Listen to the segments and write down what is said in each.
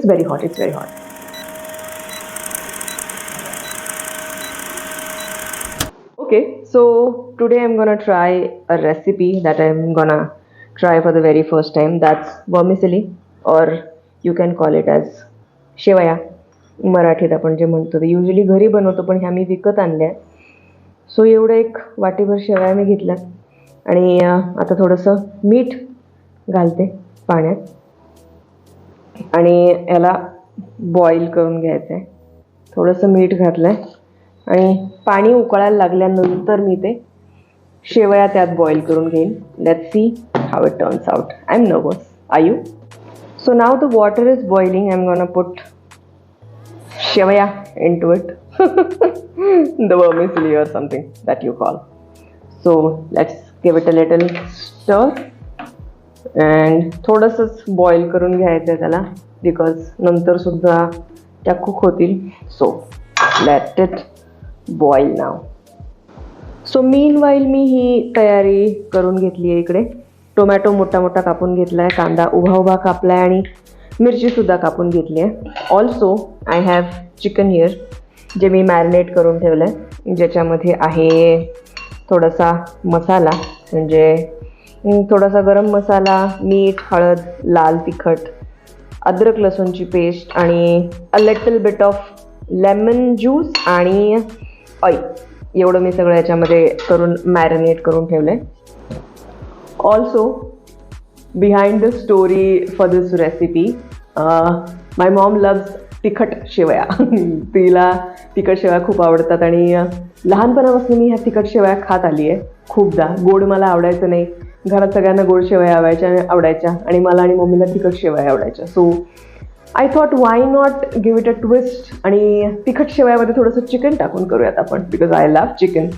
very hot. It's very hot. Okay, so today I'm gonna try a recipe that I'm gonna try for the very first time. That's vermicelli, or you can call it as शेवया. मराठीत आपण जे म्हणतो ते usually घरी बनवतो, पण ह्या मी विकत आणल्या. सो एवढं एक वाटीभर शेवया मी घेतल्या आणि आता थोडंसं मीठ घालते पाण्यात आणि याला बॉईल करून घ्यायचं आहे. थोडंसं मीठ घातलं आहे आणि पाणी उकळायला लागल्यानंतर मी ते शेवया त्यात बॉईल करून घेईन. Let's see how it turns out. I am nervous. Are you? So now the water is boiling. I am gonna put shevaya into it. The vermicelli or something that you call. So let's give it a little stir and थोडंसंच boil करून घ्यायचं आहे त्याला, because नंतर सुद्धा त्या cook होतील. So let it boil now. So meanwhile मी ही तयारी करून घेतली आहे. इकडे टोमॅटो मोठा मोठा कापून घेतला आहे, कांदा उभा उभा कापला आहे आणि मिरचीसुद्धा कापून घेतली आहे. Also I have chicken here, जे मी मॅरिनेट करून ठेवलं आहे, ज्याच्यामध्ये आहे थोडासा मसाला, म्हणजे थोडासा गरम मसाला, मीठ, हळद, लाल तिखट, अद्रक लसूणची पेस्ट आणि a little bit of lemon juice आणि ऑइल. एवढं मी सगळं याच्यामध्ये करून मॅरिनेट करून ठेवलं आहे. Also behind the story for this recipe, my mom loves तिखट शेवया. तिला तिखट शेवया खूप आवडतात आणि लहानपणापासून मी ह्या तिखट शेवया खात आली आहे खूपदा. गोड मला आवडायचं नाही. घरात सगळ्यांना गोड शेवया आवडायच्या आणि मला आणि मम्मीला तिखट शेवया आवडायच्या. So I thought why not give it a twist आणि तिखट शेवयामध्ये थोडंसं चिकन टाकून करूयात आपण, because I love chicken.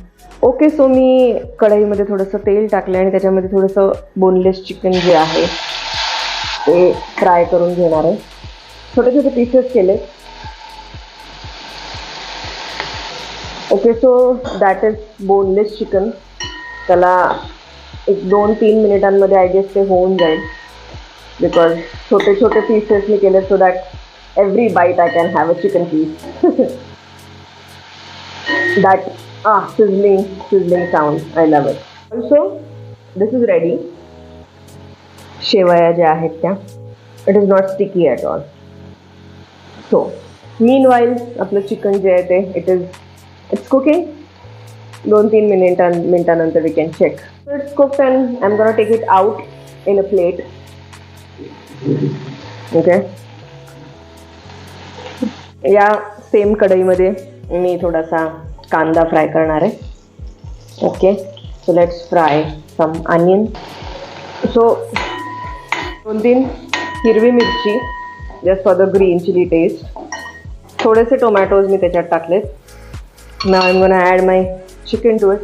Okay, so मी कढईमध्ये थोडंसं तेल टाकलं आणि त्याच्यामध्ये थोडंसं बोनलेस चिकन जे आहे ते फ्राय करून घेणार आहे. छोटे छोटे पीसेस केले. Okay, so that is boneless chicken. त्याला एक 2-3 मिनिटांमध्ये आय गेस ते होऊन जाईल, बिकॉज छोटे छोटे पीसेस मी केले so that every bite I can have a chicken piece. That sizzling sound. I love it. Also, this is ready. शेवया ज्या आहेत त्या, it is not sticky at all. So, meanwhile, आपलं चिकन जे आहे ते it's cooking. 2-3 मिनिटानंतर we can check. So it's cooked and I'm gonna take it out in a plate. Okay. या सेम कढईमध्ये मी थोडासा कांदा फ्राय करणार आहे. Okay, so let's fry some onion. So 2-3 हिरवी मिरची just for the green chilli taste. थोडेसे टोमॅटोज मी त्याच्यात टाकलेत. Now I am gonna add my chicken to it.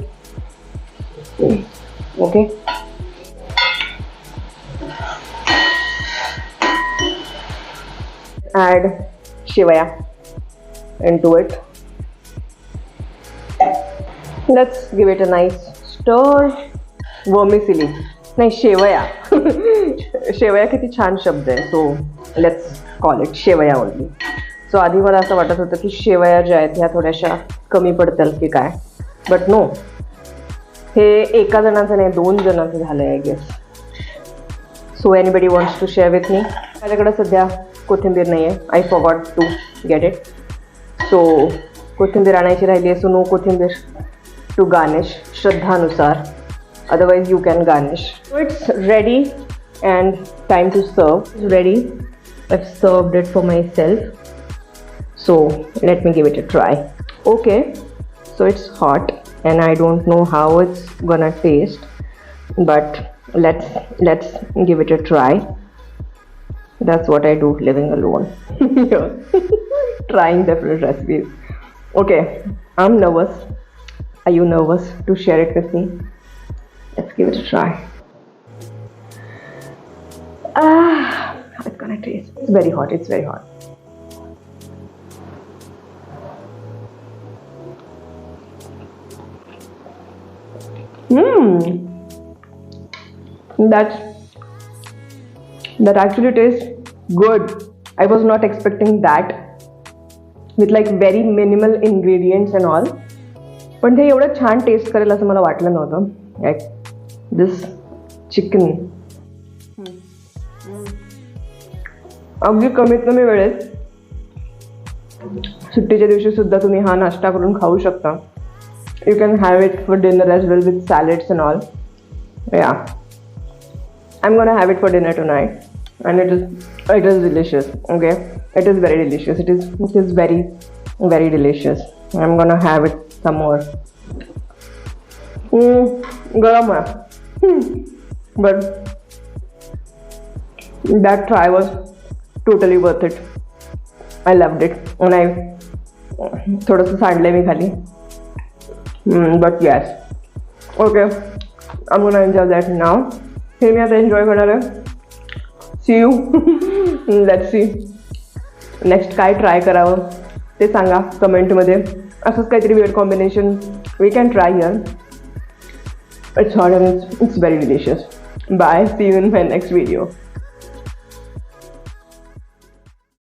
Okay, add शेवया into it. Let's give it a nice stir. Vermicelli नाही, शेवया. शेवया किती छान शब्द आहे. सो लेट्स कॉल इट शेवया ओनली. सो आधी मला असं वाटत होतं की शेवया ज्या आहेत ह्या थोड्याशा कमी पडतील की काय, बट नो, हे एका जणाचं नाही 2 जणांचं झालं आहे I guess. So anybody wants to share with me? माझ्याकडे सध्या कोथिंबीर नाही आहे. I forgot to get it. So कोथिंबीर आणायची राहिली आहे. सो नो कोथिंबीर टू गार्निश, श्रद्धानुसार. Otherwise you can garnish. So it's ready and time to serve. It's ready. I've served it for myself. So let me give it a try. Okay, so it's hot and I don't know how it's gonna taste, but let's give it a try. That's what I do living alone. Trying different recipes. Okay, I'm nervous. Are you nervous to share it with me? Let's give it a try. How it's gonna taste? It's very hot. It's very hot. That actually tastes good. I was not expecting that with like very minimal ingredients and all. पण ते एवढं छान taste करेल असं मला वाटलं नव्हतं. Like दिस chicken अगदी कमीत कमी वेळेत सुट्टीच्या दिवशी सुद्धा तुम्ही हा नाश्ता करून खाऊ शकता. You can have it for dinner as well with salads and all. Yeah, I'm gonna have it for dinner tonight, and it is delicious. Okay, it is very delicious. It is very very delicious. I'm gonna have it some more. Garam hai. But that try was totally worth it. I loved it. And I थोडंसं सांडलंय मी खाली. But yes, okay, I'm gonna enjoy that now. हे मी आता enjoy करणार आहे. See you. Let's see next काय try करावं ते सांगा कमेंटमध्ये. असंच काहीतरी weird combination we can try here. It's hot and it's very delicious. Bye. See you in my next video.